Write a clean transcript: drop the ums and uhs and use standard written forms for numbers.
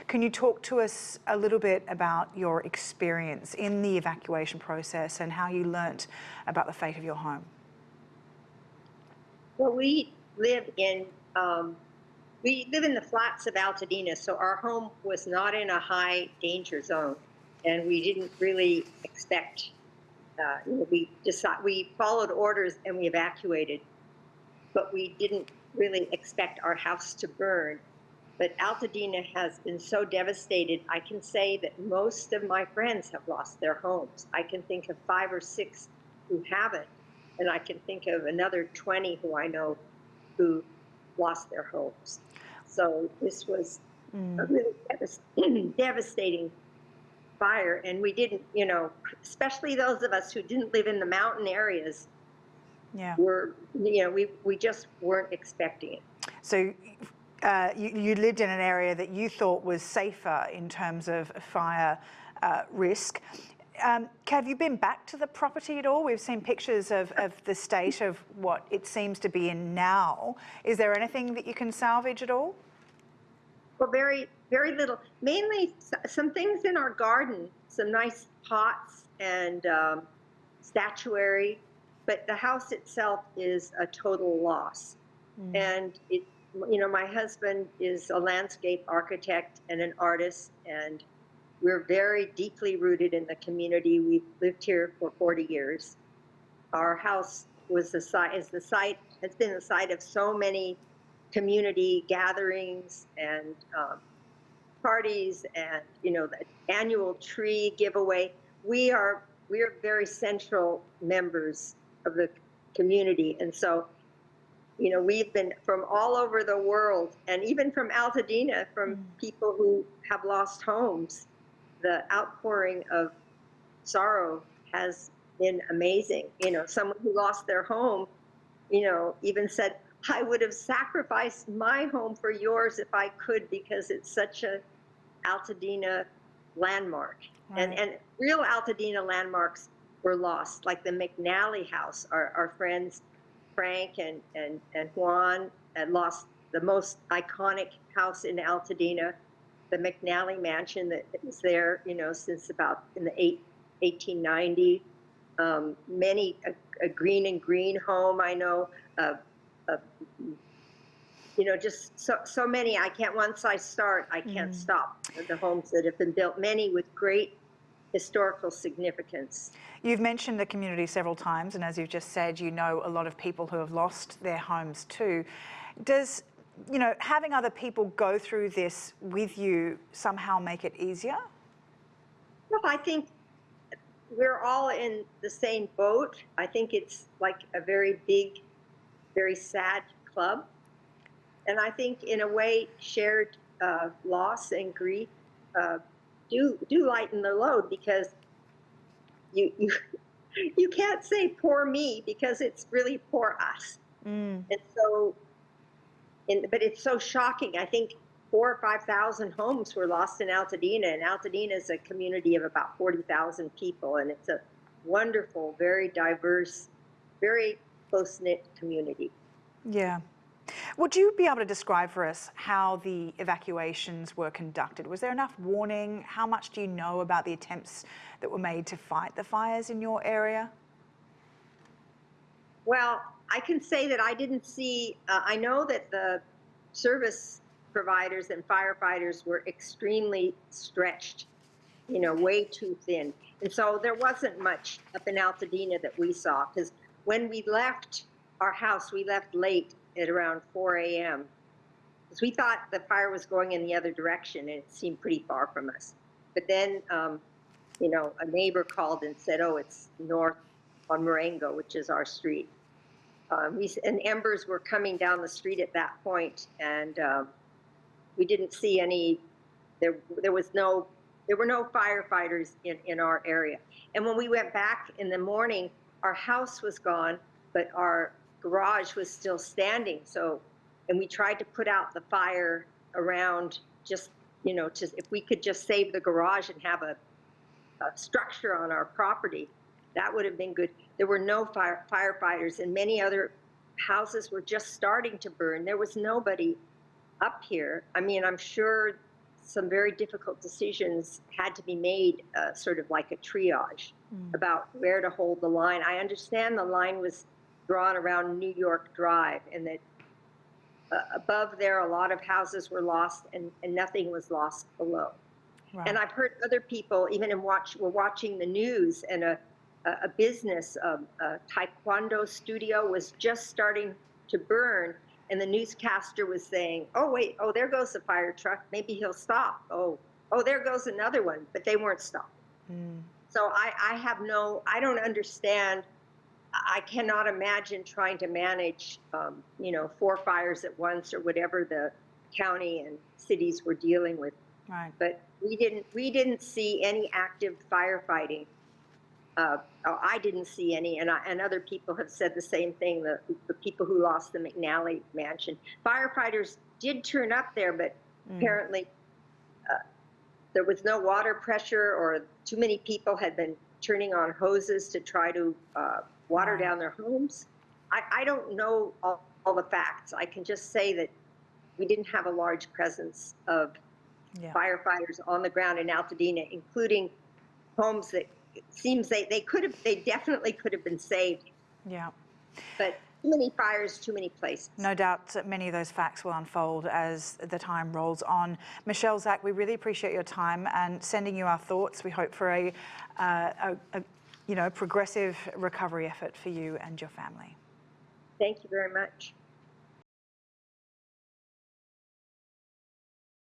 Can you talk to us a little bit about your experience in the evacuation process and how you learnt about the fate of your home? Well, we live in the flats of Altadena, so our home was not in a high danger zone, and we didn't really expect. We followed orders and we evacuated, but we didn't really expect our house to burn. But Altadena has been so devastated. I can say that most of my friends have lost their homes. I can think of 5 or 6 who haven't, and I can think of another 20 who I know who lost their homes. So this was a really devastating fire, and we didn't, especially those of us who didn't live in the mountain areas, we just weren't expecting it. So you lived in an area that you thought was safer in terms of fire risk. Have you been back to the property at all? We've seen pictures of the state of what it seems to be in now. Is there anything that you can salvage at all? Well, very, very little. Mainly some things in our garden, some nice pots and statuary, but the house itself is a total loss. And my husband is a landscape architect and an artist, and we're very deeply rooted in the community. We've lived here for 40 years. Our house has been the site of so many community gatherings and parties, and the annual tree giveaway. We are very central members of the community, and so we've been from all over the world, and even from Altadena, from people who have lost homes. The outpouring of sorrow has been amazing. Someone who lost their home, even said, I would have sacrificed my home for yours if I could, because it's such a Altadena landmark. Right. And real Altadena landmarks were lost, like the McNally house. Our friends Frank and Juan had lost the most iconic house in Altadena, the McNally mansion that was there, since about in the 1890. Many a green and green home, I know. Just so many. I can't, once I start, I can't stop. The homes that have been built, many with great historical significance. You've mentioned the community several times, and as you've just said, you know a lot of people who have lost their homes too. Does, having other people go through this with you somehow make it easier? Well, I think we're all in the same boat. I think it's like a very big, very sad club. And I think, in a way, shared loss and grief do lighten the load, because you can't say poor me, because it's really poor us. And so, but it's so shocking. I think 4,000 or 5,000 homes were lost in Altadena, and Altadena is a community of about 40,000 people, and it's a wonderful, very diverse, very close-knit community. Yeah. Would you be able to describe for us how the evacuations were conducted? Was there enough warning? How much do you know about the attempts that were made to fight the fires in your area? Well, I can say that I didn't see, I know that the service providers and firefighters were extremely stretched, way too thin. And so there wasn't much up in Altadena that we saw, because when we left our house, we left late at around 4 a.m. because we thought the fire was going in the other direction, and it seemed pretty far from us. But then, a neighbor called and said, oh, it's north on Marengo, which is our street. And embers were coming down the street at that point, and we didn't see any. There were no firefighters in our area. And when we went back in the morning, our house was gone, but our garage was still standing. And we tried to put out the fire around, just if we could just save the garage and have a structure on our property, that would have been good. There were no firefighters, and many other houses were just starting to burn. There was nobody up here. I mean, I'm sure some very difficult decisions had to be made, sort of like a triage about where to hold the line. I understand the line was drawn around New York Drive, and that above there a lot of houses were lost, and nothing was lost below. Right. And I've heard other people, even were watching the news, and a business, a taekwondo studio was just starting to burn, and the newscaster was saying, "Oh wait, oh there goes the fire truck. Maybe he'll stop. Oh there goes another one," but they weren't stopped. So I don't understand. I cannot imagine trying to manage, 4 fires at once or whatever the county and cities were dealing with. Right. But we didn't see any active firefighting. I didn't see any, and other people have said the same thing. The people who lost the McNally mansion, firefighters did turn up there, but apparently there was no water pressure, or too many people had been turning on hoses to try to water down their homes. I don't know all the facts. I can just say that we didn't have a large presence of firefighters on the ground in Altadena, including homes that it seems they definitely could have been saved. Yeah. But too many fires, too many places. No doubt that many of those facts will unfold as the time rolls on. Michelle Zack, we really appreciate your time and sending you our thoughts. We hope for a progressive recovery effort for you and your family. Thank you very much.